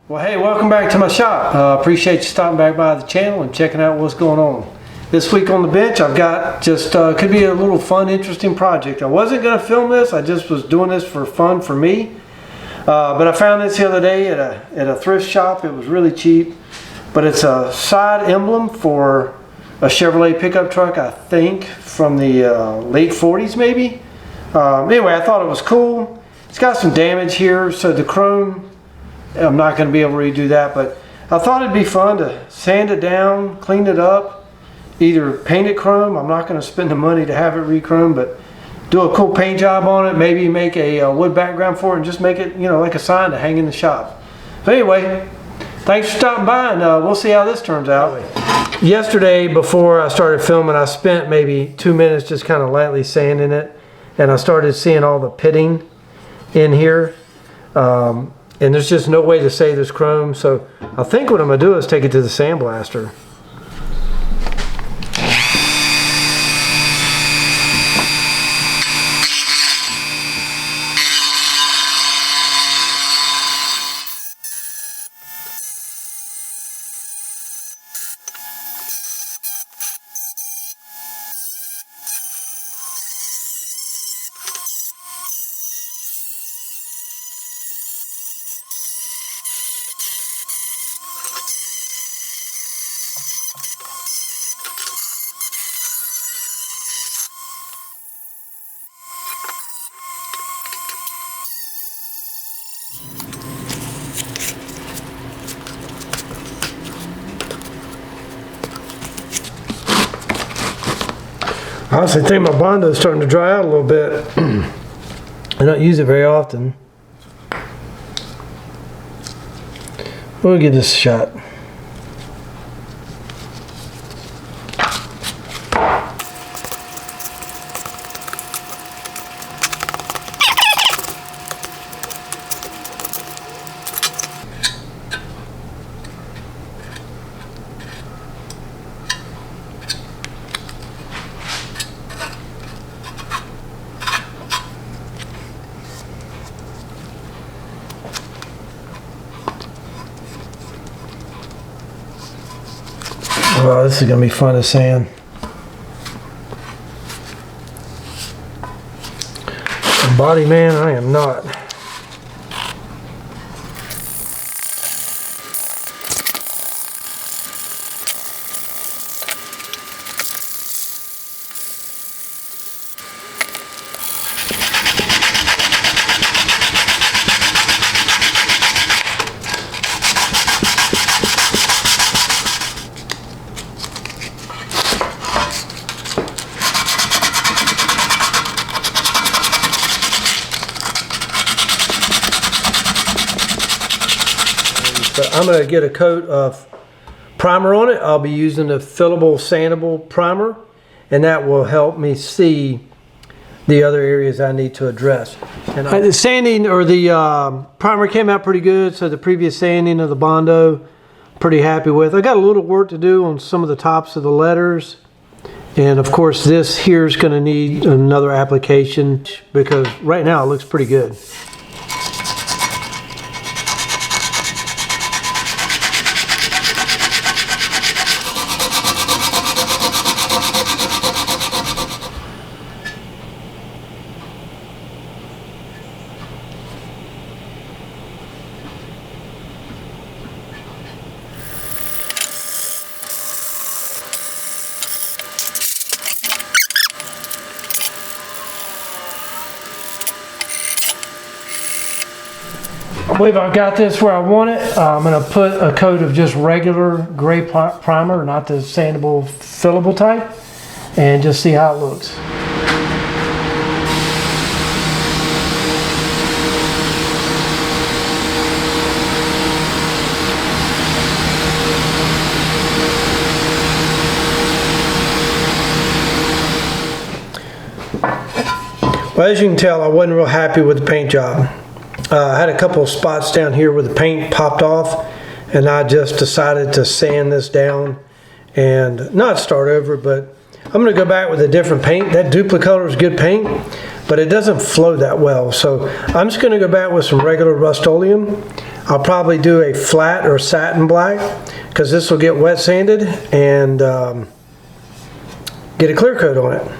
Well, hey, welcome back to my shop. Appreciate you stopping back by the channel and checking out what's going on. This week on the bench, I've got just, could be a little fun, interesting project. I wasn't going to film this, I just was doing this for fun for me. But I found this the other day at a thrift shop. It was really cheap. But it's a side emblem for a Chevrolet pickup truck, I think, from the late 40s maybe. Anyway, I thought it was cool. It's got some damage here, so the chrome, I'm not going to be able to redo that, but I thought it'd be fun to sand it down, clean it up, either paint it chrome. I'm not going to spend the money to have it re-chrome, but do a cool paint job on it, maybe make a wood background for it and just make it, you know, like a sign to hang in the shop. So anyway, thanks for stopping by, and we'll see how this turns out. Yesterday, before I started filming, I spent maybe 2 minutes just kind of lightly sanding it, and I started seeing all the pitting in here. And there's just no way to say there's chrome, so I think what I'm going to do is take it to the sandblaster. I honestly think my Bondo is starting to dry out a little bit. I don't use it very often. We'll give this a shot. Oh, this is going to be fun to sand. A body man, I am not. But I'm going to get a coat of primer on it. I'll be using the fillable sandable primer, and that will help me see the other areas I need to address. And the sanding or the primer came out pretty good, so the previous sanding of the Bondo, pretty happy with. I got a little work to do on some of the tops of the letters, and of course this here is going to need another application because right now it looks pretty good. I believe I've got this where I want it. I'm going to put a coat of just regular gray primer, not the sandable fillable type, and just see how it looks. Well, as you can tell, I wasn't real happy with the paint job. I had a couple of spots down here where the paint popped off, and I just decided to sand this down and not start over, but I'm going to go back with a different paint. That Duplicolor is good paint, but it doesn't flow that well. So I'm just going to go back with some regular Rust-Oleum. I'll probably do a flat or satin black because this will get wet sanded and get a clear coat on it.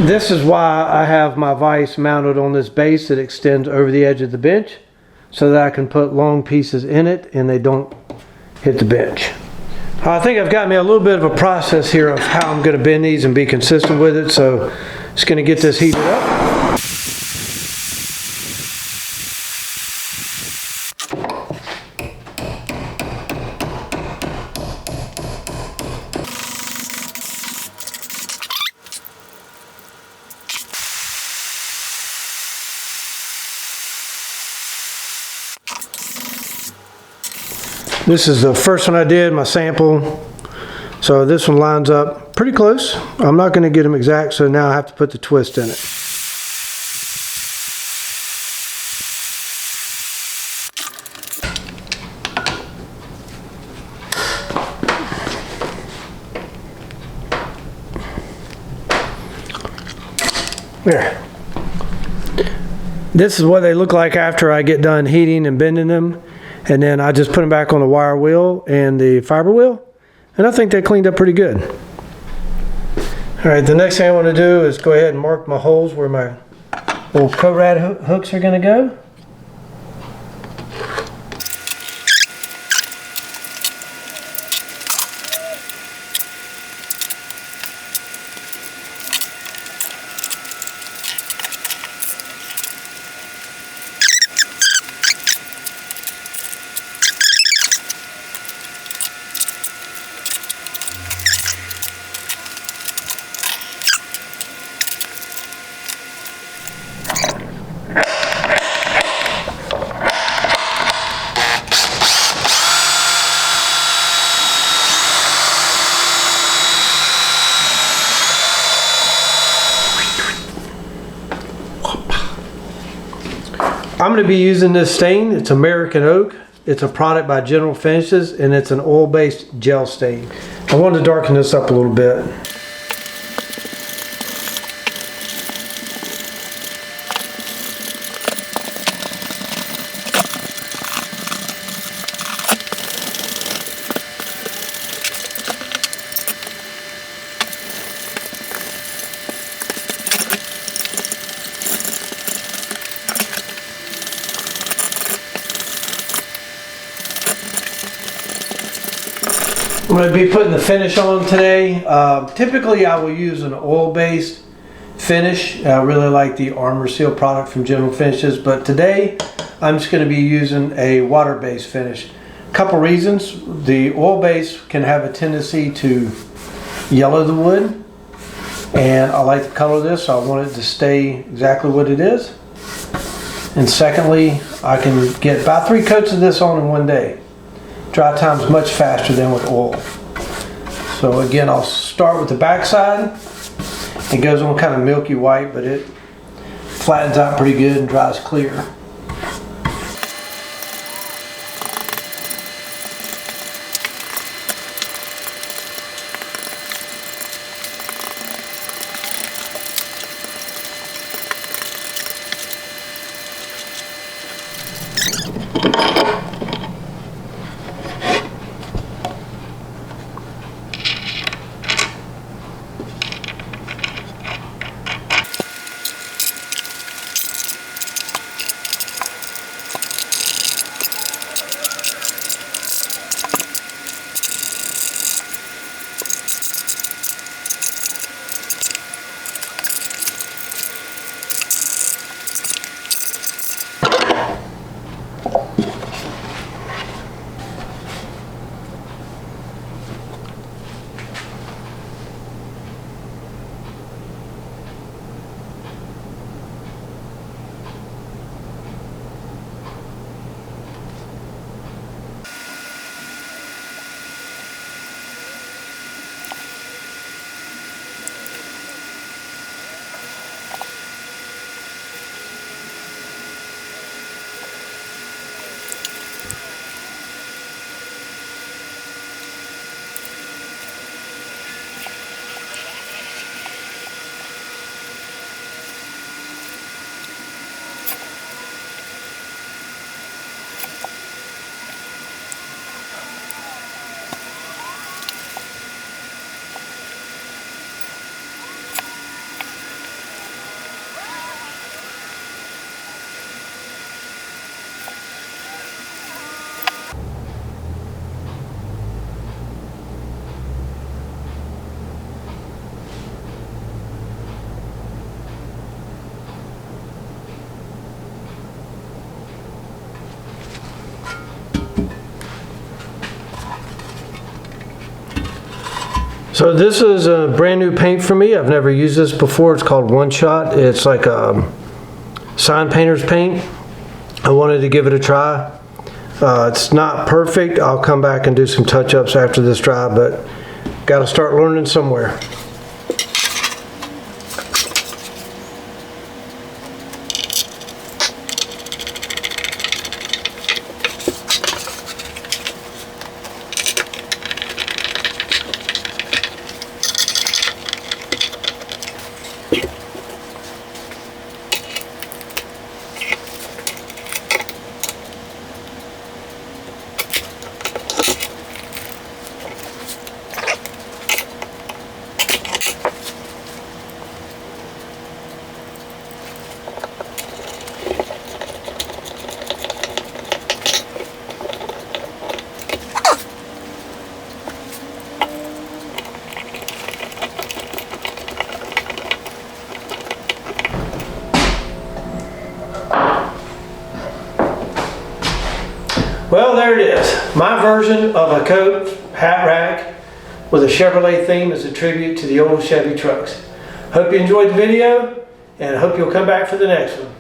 This is why I have my vise mounted on this base that extends over the edge of the bench so that I can put long pieces in it and they don't hit the bench. I think I've got me a little bit of a process here of how I'm going to bend these and be consistent with it, so just going to get this heated up. This is the first one I did, my sample. So this one lines up pretty close. I'm not going to get them exact, so now I have to put the twist in it. There. This is what they look like after I get done heating and bending them. And then I just put them back on the wire wheel and the fiber wheel. And I think they cleaned up pretty good. All right, the next thing I want to do is go ahead and mark my holes where my little coat rad hooks are going to go. I'm going to be using this stain. It's American Oak. It's a product by General Finishes, and it's an oil-based gel stain. I wanted to darken this up a little bit. I'm going to be putting the finish on today. Typically I will use an oil-based finish. I really like the Armor Seal product from General Finishes, but today I'm just going to be using a water-based finish. A couple reasons. The oil-based can have a tendency to yellow the wood, and I like the color of this, so I want it to stay exactly what it is. And secondly, I can get about 3 coats of this on in one day. Dry time's much faster than with oil. So again, I'll start with the back side. It goes on kind of milky white, but it flattens out pretty good and dries clear. So this is a brand new paint for me. I've never used this before. It's called One Shot. It's like a sign painter's paint. I wanted to give it a try. It's not perfect. I'll come back and do some touch-ups after this dry, but got to start learning somewhere. Well, there it is. My version of a coat hat rack with a Chevrolet theme as a tribute to the old Chevy trucks. Hope you enjoyed the video, and I hope you'll come back for the next one.